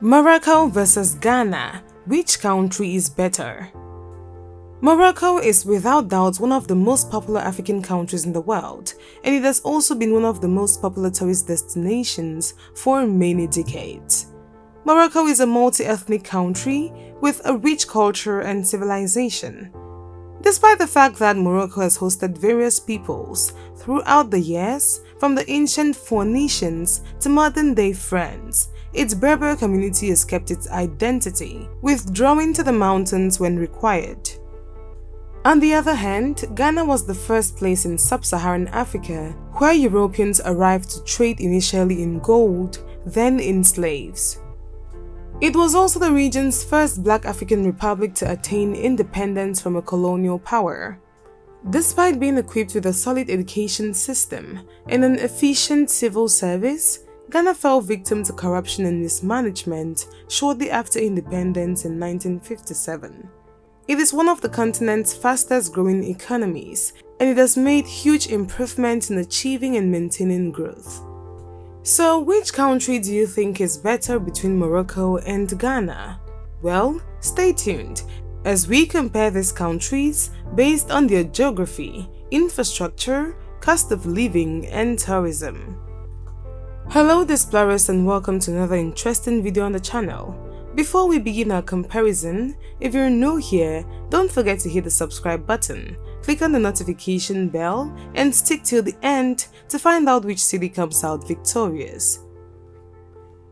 Morocco versus Ghana. Which country is better? Morocco is without doubt one of the most popular African countries in the world, and it has also been one of the most popular tourist destinations for many decades. Morocco is a multi-ethnic country with a rich culture and civilization. Despite the fact that Morocco has hosted various peoples throughout the years, from the ancient Phoenicians to modern-day France, its Berber community has kept its identity, withdrawing to the mountains when required. On the other hand, Ghana was the first place in sub-Saharan Africa where Europeans arrived to trade initially in gold, then in slaves. It was also the region's first Black African republic to attain independence from a colonial power. Despite being equipped with a solid education system and an efficient civil service, Ghana fell victim to corruption and mismanagement shortly after independence in 1957. It is one of the continent's fastest growing economies, and it has made huge improvements in achieving and maintaining growth. So, which country do you think is better between Morocco and Ghana? Well, stay tuned as we compare these countries based on their geography, infrastructure, cost of living, and tourism. Hello Displorers, and welcome to another interesting video on the channel. Before we begin our comparison, if you're new here, don't forget to hit the subscribe button, click on the notification bell, and stick till the end to find out which city comes out victorious.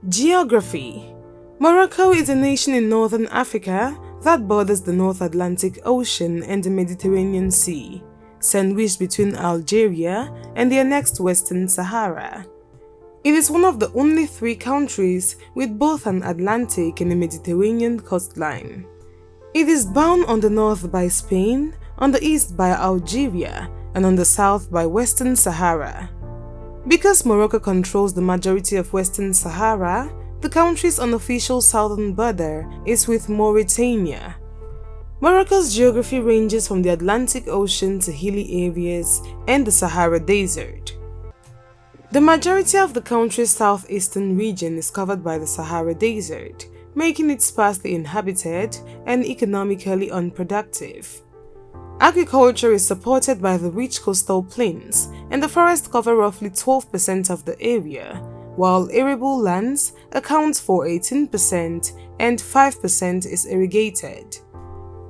Geography. Morocco is a nation in northern Africa that borders the North Atlantic Ocean and the Mediterranean Sea, sandwiched between Algeria and the annexed Western Sahara. It is one of the only three countries with both an Atlantic and a Mediterranean coastline. It is bound on the north by Spain, on the east by Algeria, and on the south by Western Sahara. Because Morocco controls the majority of Western Sahara, the country's unofficial southern border is with Mauritania. Morocco's geography ranges from the Atlantic Ocean to hilly areas and the Sahara Desert. The majority of the country's southeastern region is covered by the Sahara Desert, making it sparsely inhabited and economically unproductive. Agriculture is supported by the rich coastal plains, and the forests cover roughly 12% of the area, while arable lands account for 18% and 5% is irrigated.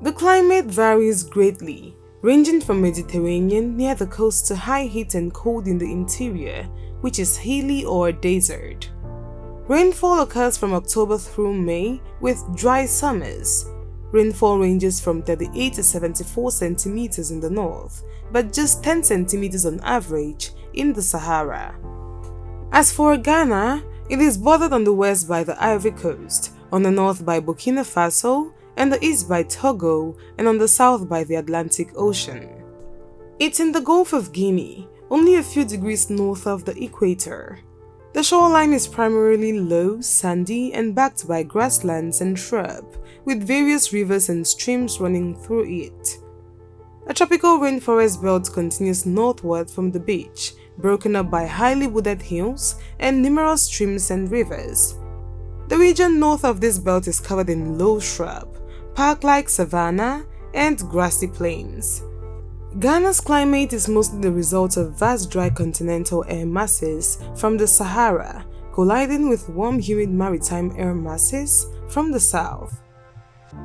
The climate varies greatly, ranging from Mediterranean near the coast to high heat and cold in the interior, which is hilly or desert. Rainfall occurs from October through May with dry summers. Rainfall ranges from 38 to 74 centimeters in the north, but just 10 centimeters on average in the Sahara. As for Ghana, it is bordered on the west by the Ivory Coast, on the north by Burkina Faso, and the east by Togo, and on the south by the Atlantic Ocean. It's in the Gulf of Guinea, only a few degrees north of the equator. The shoreline is primarily low, sandy, and backed by grasslands and shrub, with various rivers and streams running through it. A tropical rainforest belt continues northward from the beach, broken up by highly wooded hills and numerous streams and rivers. The region north of this belt is covered in low shrub, park-like savanna, and grassy plains. Ghana's climate is mostly the result of vast dry continental air masses from the Sahara colliding with warm humid maritime air masses from the south.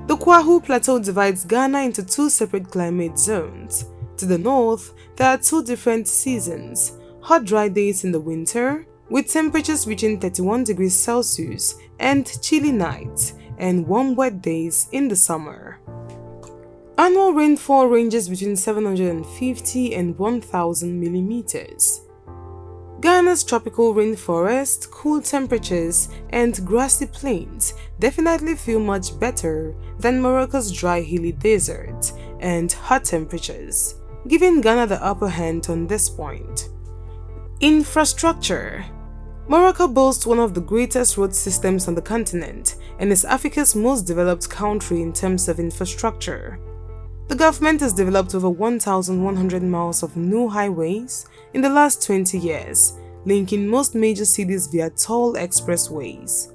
The Kwahu Plateau divides Ghana into two separate climate zones. To the north, there are two different seasons: hot dry days in the winter, with temperatures reaching 31 degrees Celsius, and chilly nights, and warm wet days in the summer. Annual rainfall ranges between 750 and 1,000 millimeters. Ghana's tropical rainforest, cool temperatures, and grassy plains definitely feel much better than Morocco's dry hilly desert and hot temperatures, giving Ghana the upper hand on this point. Infrastructure. Morocco boasts one of the greatest road systems on the continent and is Africa's most developed country in terms of infrastructure. The government has developed over 1,100 miles of new highways in the last 20 years, linking most major cities via tall expressways.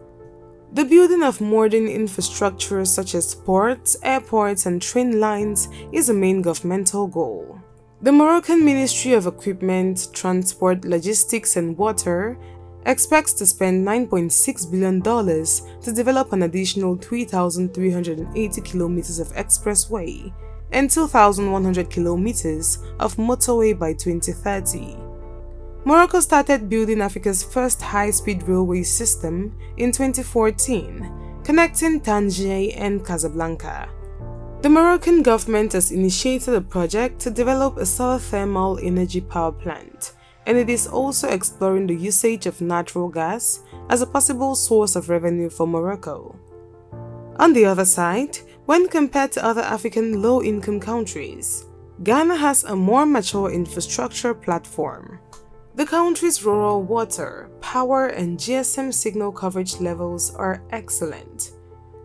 The building of modern infrastructure such as ports, airports, and train lines is a main governmental goal. The Moroccan Ministry of Equipment, Transport, Logistics, and Water expects to spend $9.6 billion to develop an additional 3,380 kilometers of expressway and 2,100 kilometers of motorway by 2030. Morocco started building Africa's first high-speed railway system in 2014, connecting Tangier and Casablanca. The Moroccan government has initiated a project to develop a solar thermal energy power plant, and it is also exploring the usage of natural gas as a possible source of revenue for Morocco. On the other side, when compared to other African low-income countries, Ghana has a more mature infrastructure platform. The country's rural water, power, and GSM signal coverage levels are excellent.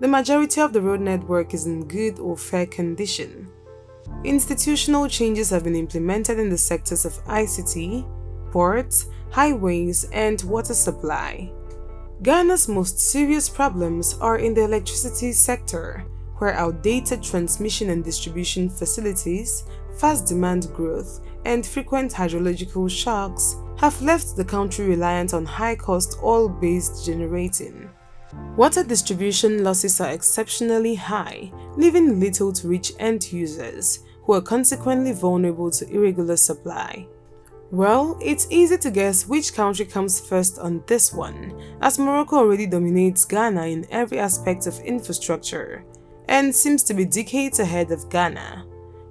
The majority of the road network is in good or fair condition. Institutional changes have been implemented in the sectors of ICT, ports, highways, and water supply. Ghana's most serious problems are in the electricity sector, where outdated transmission and distribution facilities, fast demand growth, and frequent hydrological shocks have left the country reliant on high-cost oil-based generating. Water distribution losses are exceptionally high, leaving little to reach end users, who are consequently vulnerable to irregular supply. Well, it's easy to guess which country comes first on this one, as Morocco already dominates Ghana in every aspect of infrastructure, and seems to be decades ahead of Ghana.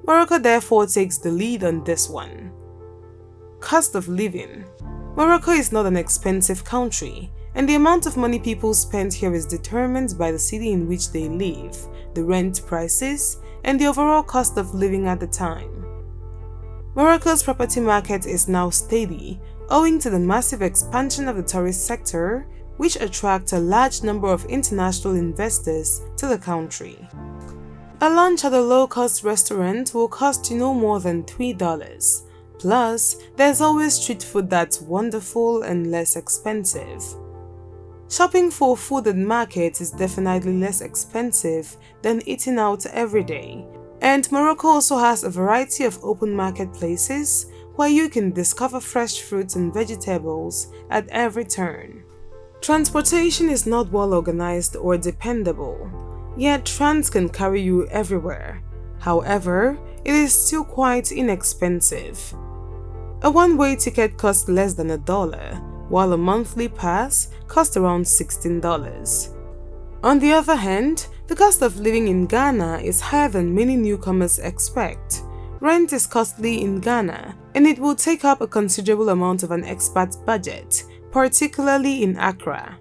Morocco therefore takes the lead on this one. Cost of living. Morocco is not an expensive country, and the amount of money people spend here is determined by the city in which they live, the rent prices, and the overall cost of living at the time. Morocco's property market is now steady, owing to the massive expansion of the tourist sector, which attracts a large number of international investors to the country. A lunch at a low-cost restaurant will cost you no more than $3. Plus, there's always street food that's wonderful and less expensive. Shopping for food at markets is definitely less expensive than eating out every day. And Morocco also has a variety of open marketplaces where you can discover fresh fruits and vegetables at every turn. Transportation is not well organized or dependable, yet trams can carry you everywhere. However, it is still quite inexpensive. A one-way ticket costs less than $1, while a monthly pass costs around $16. On the other hand, the cost of living in Ghana is higher than many newcomers expect. Rent is costly in Ghana, and it will take up a considerable amount of an expat's budget, particularly in Accra.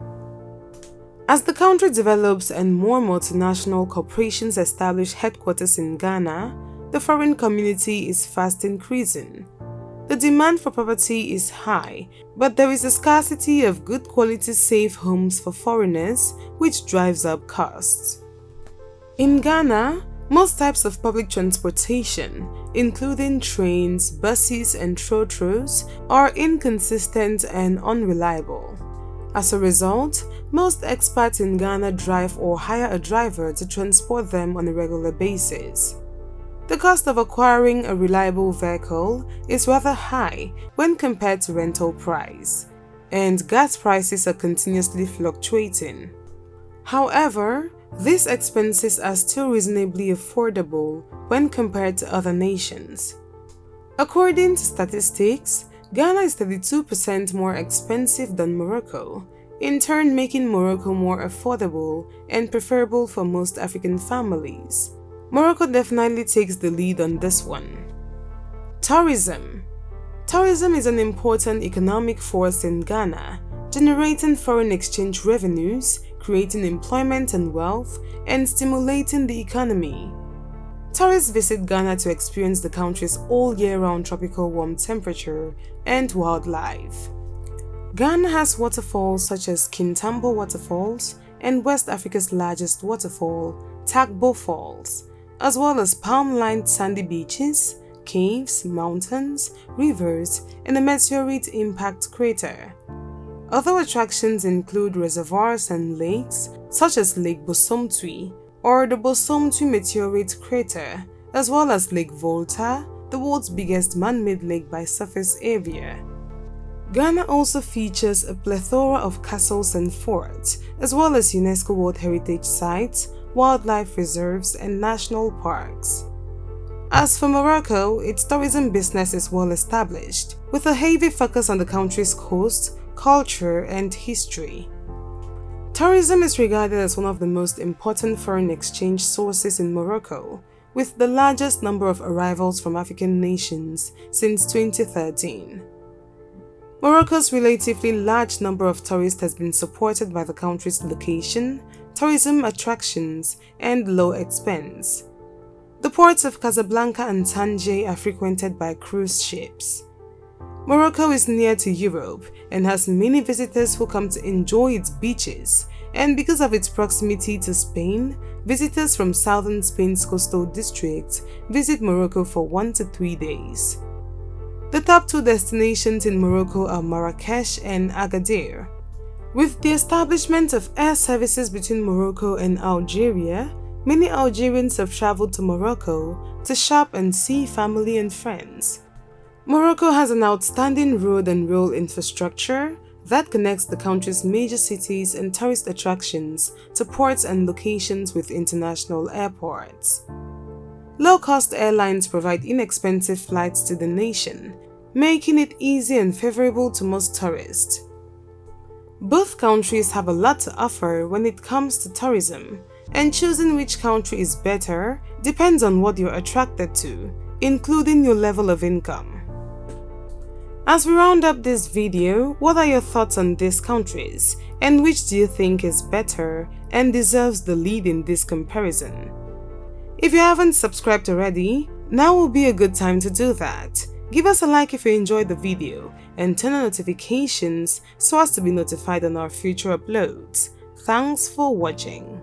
As the country develops and more multinational corporations establish headquarters in Ghana, the foreign community is fast increasing. The demand for property is high, but there is a scarcity of good quality safe homes for foreigners, which drives up costs. In Ghana, most types of public transportation, including trains, buses, and trotros, are inconsistent and unreliable. As a result, most expats in Ghana drive or hire a driver to transport them on a regular basis. The cost of acquiring a reliable vehicle is rather high when compared to rental price, and gas prices are continuously fluctuating. However, these expenses are still reasonably affordable when compared to other nations. According to statistics, Ghana is 32% more expensive than Morocco, in turn making Morocco more affordable and preferable for most African families. Morocco definitely takes the lead on this one. Tourism. Tourism is an important economic force in Ghana, generating foreign exchange revenues, creating employment and wealth, and stimulating the economy. Tourists visit Ghana to experience the country's all-year-round tropical warm temperature and wildlife. Ghana has waterfalls such as Kintambo Waterfalls and West Africa's largest waterfall, Tagbo Falls, as well as palm-lined sandy beaches, caves, mountains, rivers, and a meteorite impact crater. Other attractions include reservoirs and lakes, such as Lake Bosomtwi or the Bosomtwi Meteorite Crater, as well as Lake Volta, the world's biggest man-made lake by surface area. Ghana also features a plethora of castles and forts, as well as UNESCO World Heritage Sites, wildlife reserves, and national parks. As for Morocco, its tourism business is well established, with a heavy focus on the country's coast, culture, and history. Tourism is regarded as one of the most important foreign exchange sources in Morocco, with the largest number of arrivals from African nations since 2013. Morocco's relatively large number of tourists has been supported by the country's location, tourism attractions, and low expense. The ports of Casablanca and Tangier are frequented by cruise ships. Morocco is near to Europe and has many visitors who come to enjoy its beaches, and because of its proximity to Spain, visitors from southern Spain's coastal districts visit Morocco for 1 to 3 days. The top 2 destinations in Morocco are Marrakesh and Agadir. With the establishment of air services between Morocco and Algeria, many Algerians have traveled to Morocco to shop and see family and friends. Morocco has an outstanding road and rail infrastructure that connects the country's major cities and tourist attractions to ports and locations with international airports. Low-cost airlines provide inexpensive flights to the nation, making it easy and favorable to most tourists. Both countries have a lot to offer when it comes to tourism, and choosing which country is better depends on what you're attracted to, including your level of income. As we round up this video, what are your thoughts on these countries, and which do you think is better and deserves the lead in this comparison? If you haven't subscribed already, now will be a good time to do that. Give us a like if you enjoyed the video and turn on notifications so as to be notified on our future uploads. Thanks for watching.